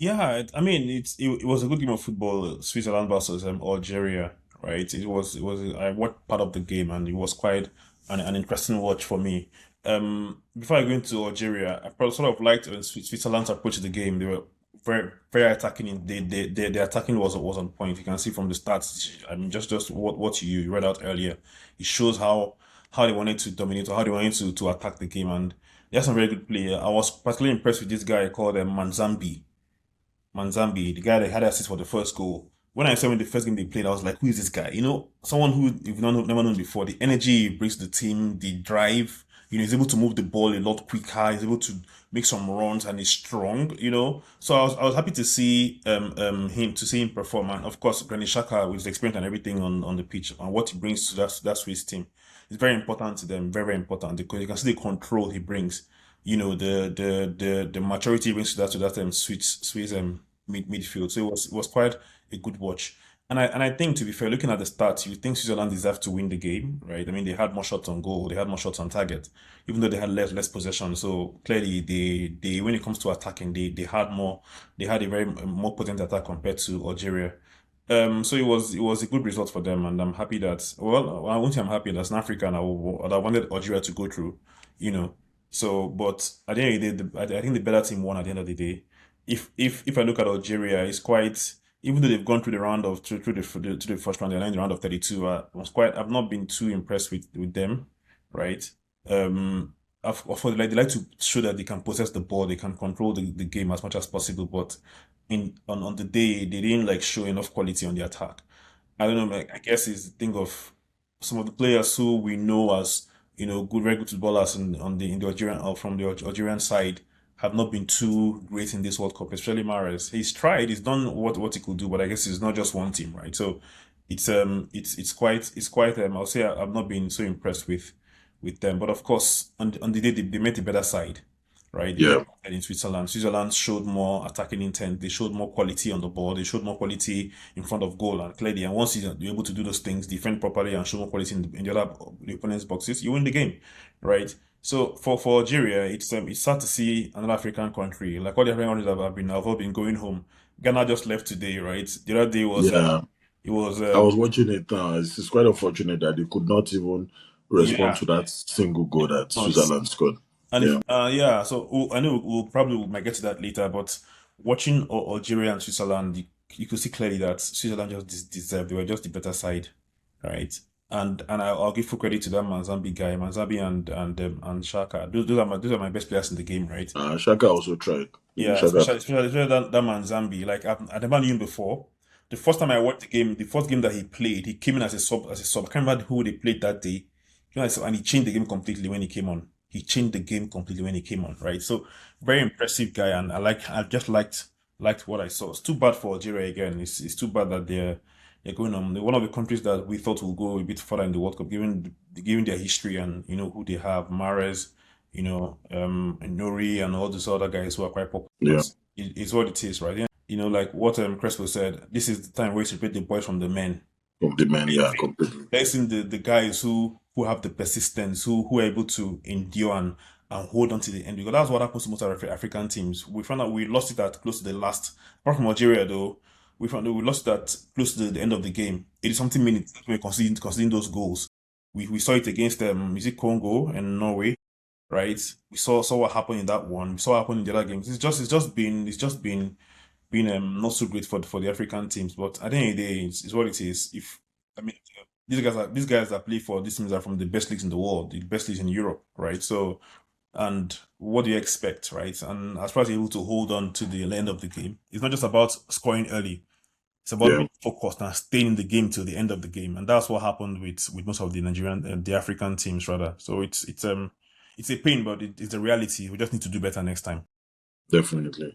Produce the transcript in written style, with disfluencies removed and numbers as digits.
Yeah, it was a good game of football, Switzerland versus Algeria, right? It was I watched part of the game and it was quite an interesting watch for me. Before I go into Algeria, I probably sort of liked Switzerland's approach to the game. They were very attacking. Their attacking was on point. You can see from the stats. I mean, just what you read out earlier, it shows how they wanted to dominate or how they wanted to attack the game, and they had some very good play. I was particularly impressed with this guy called Manzambi, the guy that had assist for the first goal. When I saw him in the first game they played, I was like, who is this guy? Someone who you've never known before. The energy he brings to the team, the drive. He's able to move the ball a lot quicker. He's able to make some runs, and he's strong. So I was happy to see him perform, and of course, Granit Xhaka with his experience and everything on the pitch and what he brings to that Swiss team. It's very important to them, very very important because you can see the control he brings. The maturity he brings to that Swiss midfield. So it was quite a good watch. And I think, to be fair, looking at the stats, you think Switzerland deserved to win the game, right? I mean, they had more shots on goal, they had more shots on target, even though they had less possession. So clearly, they when it comes to attacking, they had a very more potent attack compared to Algeria. So it was a good result for them, and I'm happy that, well, I won't say I'm happy as an African. I wanted Algeria to go through, you know. So, but at the end of the day, I think the better team won at the end of the day. If I look at Algeria, it's quite, even though they've gone through the round of to the first round, they're in the round of 32. I've not been too impressed with them, right? Of course, they like to show that they can possess the ball, they can control the game as much as possible, but on the day they didn't like show enough quality on the attack. I don't know, like, I guess it's the thing of some of the players who we know as very good footballers in the Algerian or from the Algerian side have not been too great in this World Cup, especially Mahrez. He's done what he could do, but I guess it's not just one team, right? So it's quite I'll say I've not been so impressed with them, but of course on the day they made the better side, right? They made Yeah, better side in Switzerland. Switzerland showed more attacking intent. They showed more quality on the ball. They showed more quality in front of goal and clearly. And once you're able to do those things, defend properly and show more quality in the other the opponent's boxes, you win the game, right? So for Algeria, it's sad to see another African country like all the African countries have all been going home. Ghana just left today, right? The other day was yeah. it was I was watching it now. It's quite unfortunate that they could not even respond yeah. to that single goal that Not. Switzerland scored. And Yeah, yeah, so I know we'll probably might get to that later, but watching Algeria and Switzerland, you could see clearly that Switzerland just deserved. They were just the better side, right? And I'll give full credit to that Manzambi guy, Manzambi and Shaka. Those are my best players in the game, right? Shaka also tried. Yeah, Shaka. especially that Manzambi. Like I never knew him before. The first time I watched the game, the first game that he played, he came in as a sub. I can't remember who they played that day. And he changed the game completely when he came on. He changed the game completely when he came on, right? So very impressive guy, and I just liked what I saw. It's too bad for Algeria again. It's too bad that they're going on. They're one of the countries that we thought will go a bit further in the World Cup, given their history and who they have, Mahrez, Nuri and all these other guys who are quite popular. Yeah, But it's what it is, right? Yeah. Like what Crespo said, this is the time where you separate the boys from the men. from the men. Yeah, completely. Placing the guys who have the persistence, who are able to endure and hold on to the end. Because that's what happens to most of African teams. We found out we lost it at close to the last. Apart from Algeria, though, we found out we lost that close to the end of the game. 80 something minutes we conceding those goals. We saw it against is it Congo and Norway, right? We saw what happened in that one. We saw what happened in the other games. It's just been not so great for the African teams. But at the end of the day, it's what it is. If I mean, these guys that play for these teams are from the best leagues in the world, the best leagues in Europe, right? So, and what do you expect, right? And as far as you're able to hold on to the end of the game, it's not just about scoring early. It's about Yeah, being focused and staying in the game till the end of the game, and that's what happened with most of the Nigerian, the African teams rather. So it's a pain, but it's a reality. We just need to do better next time. definitely.